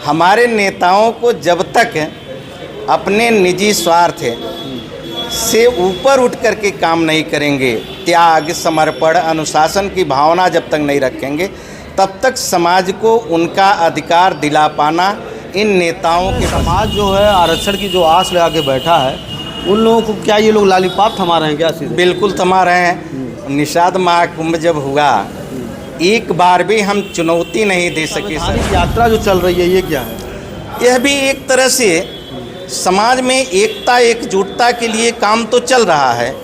हमारे नेताओं को जब तक अपने निजी स्वार्थ से ऊपर उठ कर के काम नहीं करेंगे, त्याग, समर्पण, अनुशासन की भावना जब तक नहीं रखेंगे, तब तक समाज को उनका अधिकार दिला पाना इन नेताओं के। समाज जो है आरक्षण की जो आस लगा के बैठा है, उन लोगों को क्या ये लोग लालीपाप थमा रहे हैं क्या? सीधे बिल्कुल थमा रहे हैं। निषाद महाकुंभ जब हुआ, एक बार भी हम चुनौती नहीं दे सके। यात्रा जो चल रही है ये क्या है? यह भी एक तरह से समाज में एकता, एकजुटता के लिए काम तो चल रहा है,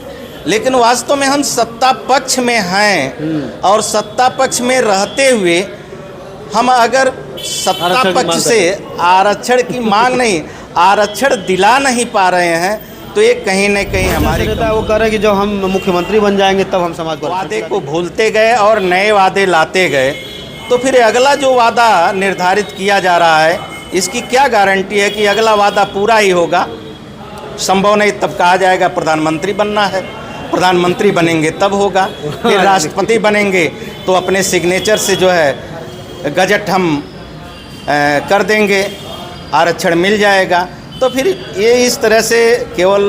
लेकिन वास्तव में हम सत्ता पक्ष में हैं और सत्ता पक्ष में रहते हुए हम अगर सत्ता पक्ष से आरक्षण की मांग नहीं, आरक्षण दिला नहीं पा रहे हैं, तो ये कहीं न कहीं हमारे नेता वो कह रहे हैं कि जब हम मुख्यमंत्री बन जाएंगे तब हम समाज को। वादे को भूलते गए और नए वादे लाते गए, तो फिर अगला जो वादा निर्धारित किया जा रहा है, इसकी क्या गारंटी है कि अगला वादा पूरा ही होगा? संभव नहीं। तब कहा जाएगा प्रधानमंत्री बनना है, प्रधानमंत्री बनेंगे तब होगा। फिर राष्ट्रपति बनेंगे तो अपने सिग्नेचर से जो है गजट हम कर देंगे, आरक्षण मिल जाएगा। तो फिर ये इस तरह से केवल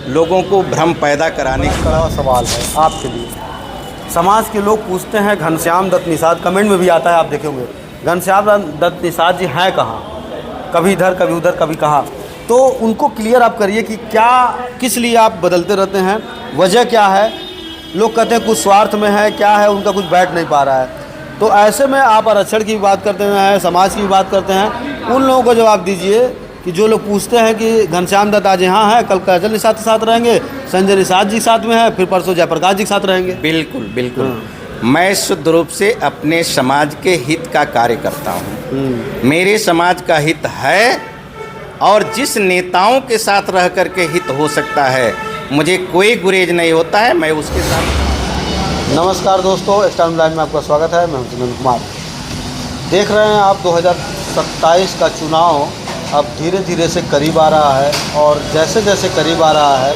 लोगों को भ्रम पैदा कराने का बड़ा सवाल है आपके लिए। समाज के लोग पूछते हैं घनश्याम दत्त निषाद, कमेंट में भी आता है, आप देखे होंगे, घनश्याम दत्त निषाद जी हैं कहाँ? कभी इधर कभी उधर कभी कहाँ। तो उनको क्लियर आप करिए कि क्या, किस लिए आप बदलते रहते हैं, वजह क्या है? लोग कहते हैं कुछ स्वार्थ में है, क्या है, उनका कुछ बैठ नहीं पा रहा है। तो ऐसे में आप आरक्षण की बात करते हैं, समाज की बात करते हैं, उन लोगों को जवाब दीजिए कि जो लोग पूछते हैं कि घनश्याम दत्त आज यहाँ है, कल काजल निषाद के साथ रहेंगे, संजय निषाद जी साथ में है, फिर परसों जयप्रकाश जी के साथ रहेंगे। बिल्कुल बिल्कुल। मैं शुद्ध रूप से अपने समाज के हित का कार्य करता हूँ। मेरे समाज का हित है और जिस नेताओं के साथ रह कर के हित हो सकता है, मुझे कोई गुरेज नहीं होता है, मैं उसके साथ। नमस्कार दोस्तों, स्टार लाइन में आपका स्वागत है। मैं हूं सुनील कुमार। देख रहे हैं आप 2027 का चुनाव अब धीरे धीरे से करीब आ रहा है और जैसे जैसे करीब आ रहा है,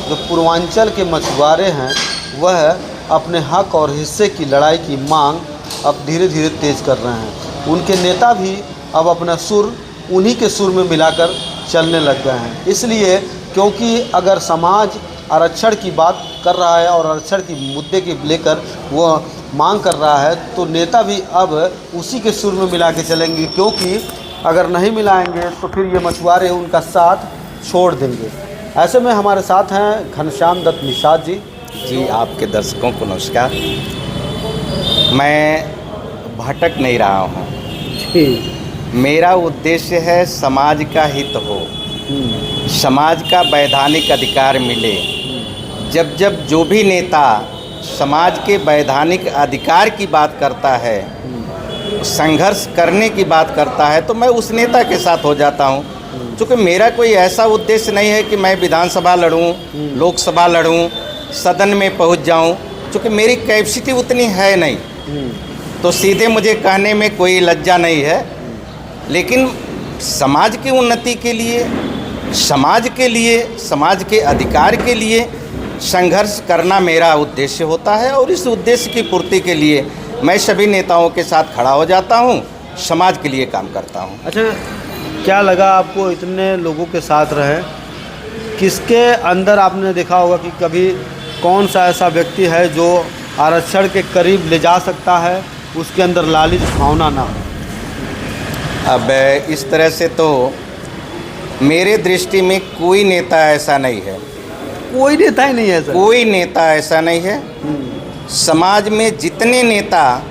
जो पूर्वांचल के मछुआरे हैं वह अपने हक और हिस्से की लड़ाई की मांग अब धीरे धीरे तेज़ कर रहे हैं। उनके नेता भी अब अपना सुर उन्हीं के सुर में मिलाकर चलने लग गए हैं। इसलिए क्योंकि अगर समाज आरक्षण की बात कर रहा है और आरक्षण की मुद्दे के लेकर वो मांग कर रहा है, तो नेता भी अब उसी के सुर में मिला के चलेंगे, क्योंकि अगर नहीं मिलाएंगे तो फिर ये मछुआरे उनका साथ छोड़ देंगे। ऐसे में हमारे साथ हैं घनश्याम दत्त निषाद जी। जी, आपके दर्शकों को नमस्कार। मैं भटक नहीं रहा हूँ। मेरा उद्देश्य है समाज का हित हो, समाज का वैधानिक अधिकार मिले। जब जब जो भी नेता समाज के वैधानिक अधिकार की बात करता है, संघर्ष करने की बात करता है, तो मैं उस नेता के साथ हो जाता हूँ। क्योंकि मेरा कोई ऐसा उद्देश्य नहीं है कि मैं विधानसभा लड़ूँ, लोकसभा लड़ूँ, सदन में पहुँच जाऊँ, क्योंकि मेरी कैपेसिटी उतनी है नहीं। तो सीधे मुझे कहने में कोई लज्जा नहीं है, लेकिन समाज की उन्नति के लिए, समाज के लिए, समाज के अधिकार के लिए संघर्ष करना मेरा उद्देश्य होता है और इस उद्देश्य की पूर्ति के लिए मैं सभी नेताओं के साथ खड़ा हो जाता हूँ, समाज के लिए काम करता हूँ। अच्छा, क्या लगा आपको इतने लोगों के साथ रहे? किसके अंदर आपने देखा होगा कि कभी कौन सा ऐसा व्यक्ति है जो आरक्षण के करीब ले जा सकता है, उसके अंदर लालच भावना ना हो? अब इस तरह से तो मेरे दृष्टि में कोई नेता ऐसा नहीं है। कोई नेता ही नहीं है सर? कोई नेता ऐसा नहीं है। समाज में जितने नेता,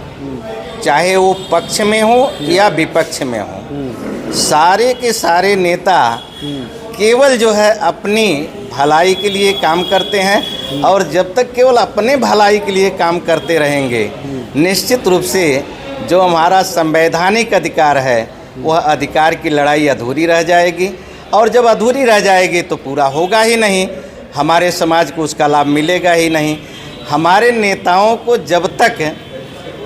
चाहे वो पक्ष में हो या विपक्ष में हो, सारे के सारे नेता केवल जो है अपनी भलाई के लिए काम करते हैं और जब तक केवल अपने भलाई के लिए काम करते रहेंगे, निश्चित रूप से जो हमारा संवैधानिक अधिकार है वह अधिकार की लड़ाई अधूरी रह जाएगी और जब अधूरी रह जाएगी तो पूरा होगा ही नहीं, हमारे समाज को उसका लाभ मिलेगा ही नहीं। हमारे नेताओं को जब तक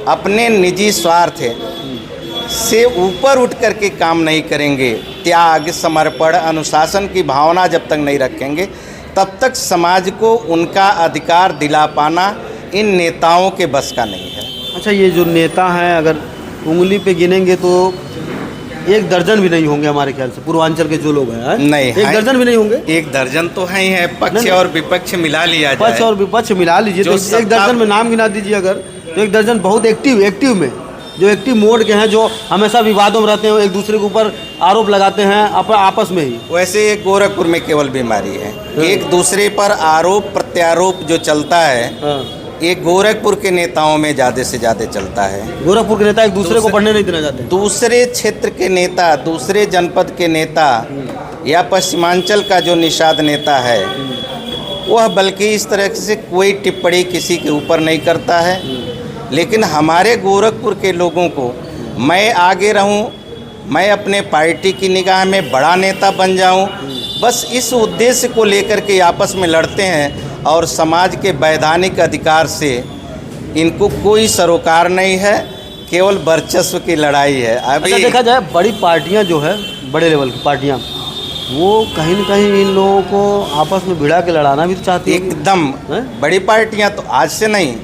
अपने निजी स्वार्थ से ऊपर उठ कर के काम नहीं करेंगे, त्याग, समर्पण, अनुशासन की भावना जब तक नहीं रखेंगे, तब तक समाज को उनका अधिकार दिला पाना इन नेताओं के बस का नहीं है। अच्छा, ये जो नेता हैं अगर उंगली पे गिनेंगे तो 1 दर्जन भी नहीं होंगे हमारे ख्याल से, पूर्वांचल के जो लोग हैं। नहीं, 1 दर्जन भी नहीं होंगे। 1 दर्जन तो है ही है, पक्ष नहीं। और विपक्ष मिला लिया जाए। पक्ष और विपक्ष मिला लीजिए तो 1 दर्जन में नाम गिना दीजिए अगर, तो 1 दर्जन बहुत एक्टिव में, जो एक्टिव मोड के हैं, जो हमेशा विवादों में रहते हैं, एक दूसरे के ऊपर आरोप लगाते हैं आपस में ही। वैसे गोरखपुर में केवल बीमारी है, एक दूसरे पर आरोप प्रत्यारोप जो चलता है, ये गोरखपुर के नेताओं में ज़्यादा से ज़्यादा चलता है। गोरखपुर के नेता एक दूसरे को पढ़ने नहीं देना चाहते। दूसरे क्षेत्र के नेता, दूसरे जनपद के नेता या पश्चिमांचल का जो निषाद नेता है, वह बल्कि इस तरह से कोई टिप्पणी किसी के ऊपर नहीं करता है। लेकिन हमारे गोरखपुर के लोगों को, मैं आगे रहूं, मैं अपने पार्टी की निगाह में बड़ा नेता बन जाऊं, बस इस उद्देश्य को लेकर के आपस में लड़ते हैं। और समाज के वैधानिक अधिकार से इनको कोई सरोकार नहीं है, केवल वर्चस्व की लड़ाई है। अभी अच्छा, देखा जाए बड़ी पार्टियां जो है, बड़े लेवल की पार्टियां, वो कहीं न कहीं इन लोगों को आपस में भिड़ा के लड़ाना भी तो चाहती है। एकदम बड़ी पार्टियां तो आज से नहीं,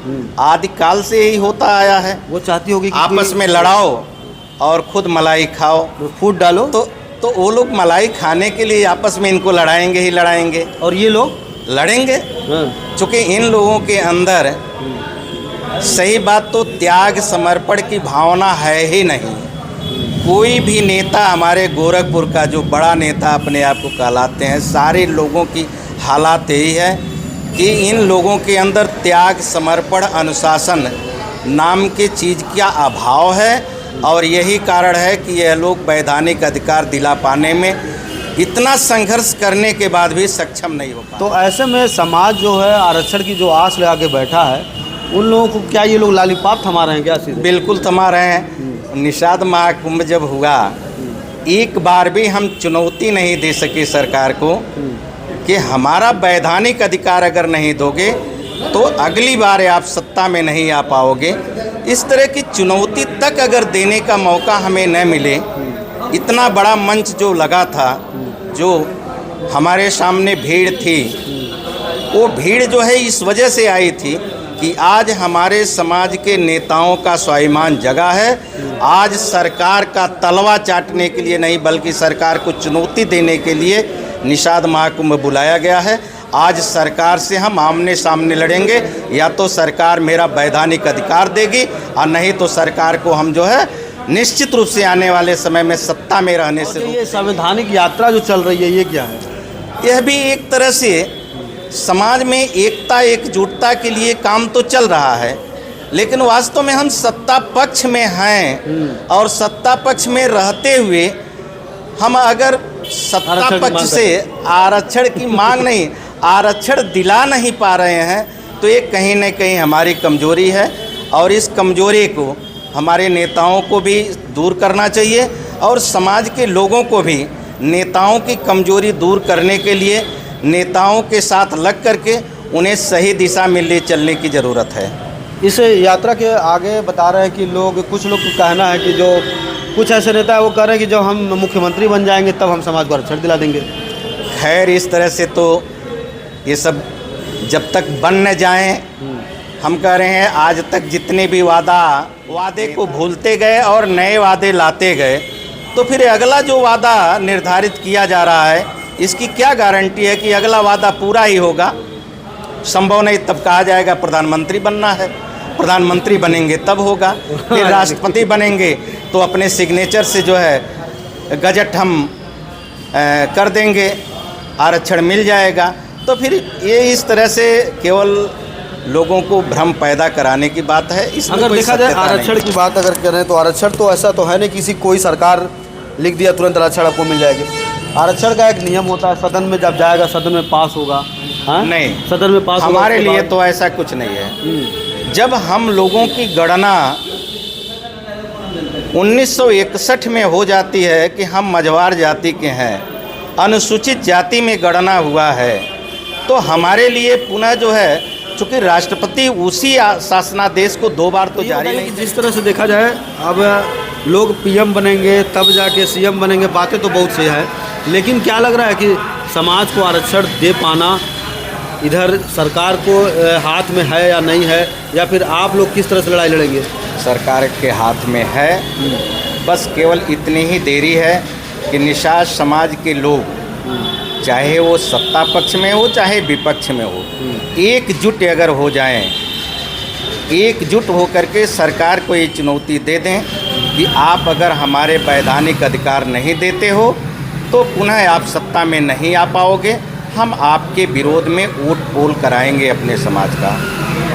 आदिकाल से ही होता आया है। वो चाहती होगी कि आपस में लड़ाओ और खुद मलाई खाओ, फूट डालो। तो वो लोग मलाई खाने के लिए आपस में इनको लड़ाएंगे ही लड़ाएंगे, और ये लोग लड़ेंगे। चूँकि इन लोगों के अंदर सही बात तो त्याग समर्पण की भावना है ही नहीं। कोई भी नेता हमारे गोरखपुर का जो बड़ा नेता अपने आप को कहलाते हैं, सारे लोगों की हालात यही है कि इन लोगों के अंदर त्याग समर्पण अनुशासन नाम के चीज़ का अभाव है। और यही कारण है कि यह लोग वैधानिक अधिकार दिला पाने में इतना संघर्ष करने के बाद भी सक्षम नहीं हो पा। तो ऐसे में समाज जो है आरक्षण की जो आस लगा के बैठा है, उन लोगों को क्या ये लोग लालीपाप थमा रहे हैं क्या सीधे? बिल्कुल थमा रहे हैं। निषाद महाकुंभ जब हुआ, एक बार भी हम चुनौती नहीं दे सके सरकार को कि हमारा वैधानिक अधिकार अगर नहीं दोगे तो अगली बार आप सत्ता में नहीं आ पाओगे। इस तरह की चुनौती तक अगर देने का मौका हमें न मिले, इतना बड़ा मंच जो लगा था, जो हमारे सामने भीड़ थी, वो भीड़ जो है इस वजह से आई थी कि आज हमारे समाज के नेताओं का स्वाभिमान जगा है। आज सरकार का तलवा चाटने के लिए नहीं, बल्कि सरकार को चुनौती देने के लिए निषाद महाकुंभ बुलाया गया है। आज सरकार से हम आमने सामने लड़ेंगे, या तो सरकार मेरा वैधानिक अधिकार देगी और नहीं तो सरकार को हम जो है निश्चित रूप से आने वाले समय में सत्ता में रहने से। ये संवैधानिक यात्रा जो चल रही है, ये क्या है? यह भी एक तरह से समाज में एकता एकजुटता के लिए काम तो चल रहा है, लेकिन वास्तव में हम सत्ता पक्ष में हैं और सत्ता पक्ष में रहते हुए हम अगर सत्ता पक्ष से आरक्षण की मांग नहीं, आरक्षण दिला नहीं पा रहे हैं, तो ये कहीं न कहीं हमारी कमजोरी है। और इस कमजोरी को हमारे नेताओं को भी दूर करना चाहिए और समाज के लोगों को भी नेताओं की कमजोरी दूर करने के लिए नेताओं के साथ लग करके उन्हें सही दिशा में ले चलने की ज़रूरत है। इस यात्रा के आगे बता रहे हैं कि कुछ लोग का कहना है कि जो कुछ ऐसे नेता है वो कह रहे हैं कि जब हम मुख्यमंत्री बन जाएंगे तब हम समाज को आरक्षण दिला देंगे। खैर, इस तरह से तो ये सब जब तक बन न जाएं, हम कह रहे हैं आज तक जितने भी वादे को भूलते गए और नए वादे लाते गए, तो फिर अगला जो वादा निर्धारित किया जा रहा है, इसकी क्या गारंटी है कि अगला वादा पूरा ही होगा? संभव नहीं। तब कहा जाएगा प्रधानमंत्री बनना है, प्रधानमंत्री बनेंगे तब होगा। फिर राष्ट्रपति बनेंगे तो अपने सिग्नेचर से जो है गजट हम कर देंगे, आरक्षण मिल जाएगा। तो फिर ये इस तरह से केवल लोगों को भ्रम पैदा कराने की बात है। इसमें अगर देखा जाए आरक्षण की बात अगर करें तो आरक्षण तो ऐसा तो है नहीं किसी कोई सरकार लिख दिया तुरंत आरक्षण आपको मिल जाएगी। आरक्षण का एक नियम होता है, सदन में जब जाएगा सदन में पास होगा। हाँ? नहीं, सदन में पास हमारे लिए तो ऐसा कुछ नहीं है। जब हम लोगों की गणना 1961 में हो जाती है कि हम मझवार जाति के हैं, अनुसूचित जाति में गणना हुआ है, तो हमारे लिए पुनः जो है, चूँकि राष्ट्रपति उसी शासनादेश को 2 बार तो जारी नहीं। जिस तरह से देखा जाए अब लोग पीएम बनेंगे तब जाके सीएम बनेंगे, बातें तो बहुत सी है, लेकिन क्या लग रहा है कि समाज को आरक्षण दे पाना इधर सरकार को हाथ में है या नहीं है, या फिर आप लोग किस तरह से लड़ाई लड़ेंगे? सरकार के हाथ में है बस केवल इतनी ही देरी है कि निषाद समाज के लोग, चाहे वो सत्ता पक्ष में हो चाहे विपक्ष में हो, एकजुट अगर हो जाएं, एकजुट होकर के सरकार को ये चुनौती दे दें कि आप अगर हमारे वैधानिक अधिकार नहीं देते हो तो पुनः आप सत्ता में नहीं आ पाओगे, हम आपके विरोध में वोट पोल कराएंगे अपने समाज का।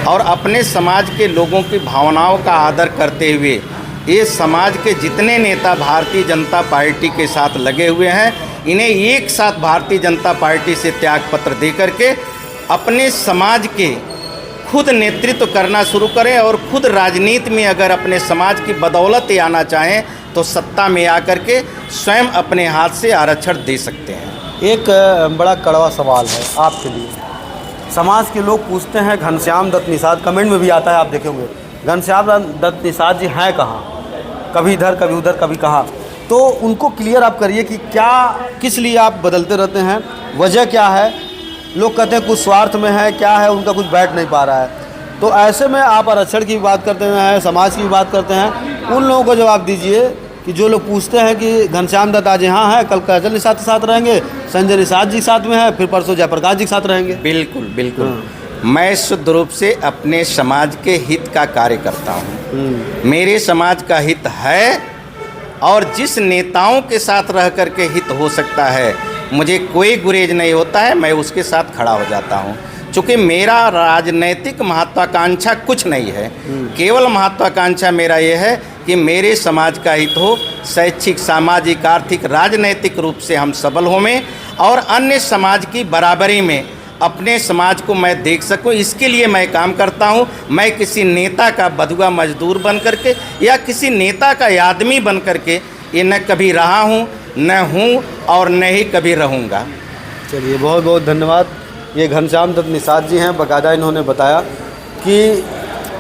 और अपने समाज के लोगों की भावनाओं का आदर करते हुए ये समाज के जितने नेता भारतीय जनता पार्टी के साथ लगे हुए हैं, इन्हें एक साथ भारतीय जनता पार्टी से त्यागपत्र दे करके अपने समाज के खुद नेतृत्व करना शुरू करें और खुद राजनीति में अगर अपने समाज की बदौलत आना चाहें तो सत्ता में आकर के स्वयं अपने हाथ से आरक्षण दे सकते हैं। एक बड़ा कड़वा सवाल है आपके लिए। समाज के लोग पूछते हैं घनश्याम दत्त निषाद, कमेंट में भी आता है, आप देखे होंगे, घनश्याम दत्त निषाद जी हैं कहाँ, कभी इधर कभी उधर कभी कहाँ। तो उनको क्लियर आप करिए कि क्या, किस लिए आप बदलते रहते हैं, वजह क्या है। लोग कहते हैं कुछ स्वार्थ में है, क्या है, उनका कुछ बैठ नहीं पा रहा है। तो ऐसे में आप आरक्षण की बात करते हैं, समाज की बात करते हैं, उन लोगों को जवाब दीजिए कि जो लोग पूछते हैं कि घनश्याम दत्त आज यहाँ है, कल काजल निषाद के साथ रहेंगे, संजय निषाद जी के साथ में है, फिर परसों जयप्रकाश जी के साथ रहेंगे। बिल्कुल बिल्कुल। मैं शुद्ध रूप से अपने समाज के हित का कार्य करता हूँ। मेरे समाज का हित है और जिस नेताओं के साथ रह कर के हित हो सकता है, मुझे कोई गुरेज नहीं होता है, मैं उसके साथ खड़ा हो जाता हूँ। चूँकि मेरा राजनैतिक महत्वाकांक्षा कुछ नहीं है, केवल महत्वाकांक्षा मेरा ये है कि मेरे समाज का हित हो, शैक्षिक, सामाजिक, आर्थिक, राजनैतिक रूप से हम सबल हों और अन्य समाज की बराबरी में अपने समाज को मैं देख सकूं, इसके लिए मैं काम करता हूं। मैं किसी नेता का बधुआ मजदूर बन करके या किसी नेता का आदमी बन करके ये न कभी रहा हूं, न हूं और न ही कभी रहूंगा। चलिए, बहुत बहुत धन्यवाद। ये घनश्याम दत्त निषाद जी हैं। बाकायदा इन्होंने बताया कि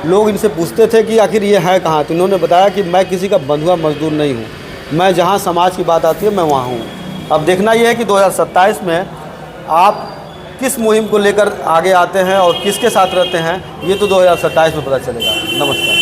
लोग इनसे पूछते थे कि आखिर ये है कहाँ, तो इन्होंने बताया कि मैं किसी का बंधुआ मजदूर नहीं हूँ, मैं जहाँ समाज की बात आती है मैं वहाँ हूँ। अब देखना ये है कि 2027 में आप किस मुहिम को लेकर आगे आते हैं और किसके साथ रहते हैं, ये तो 2027 में पता चलेगा। नमस्कार।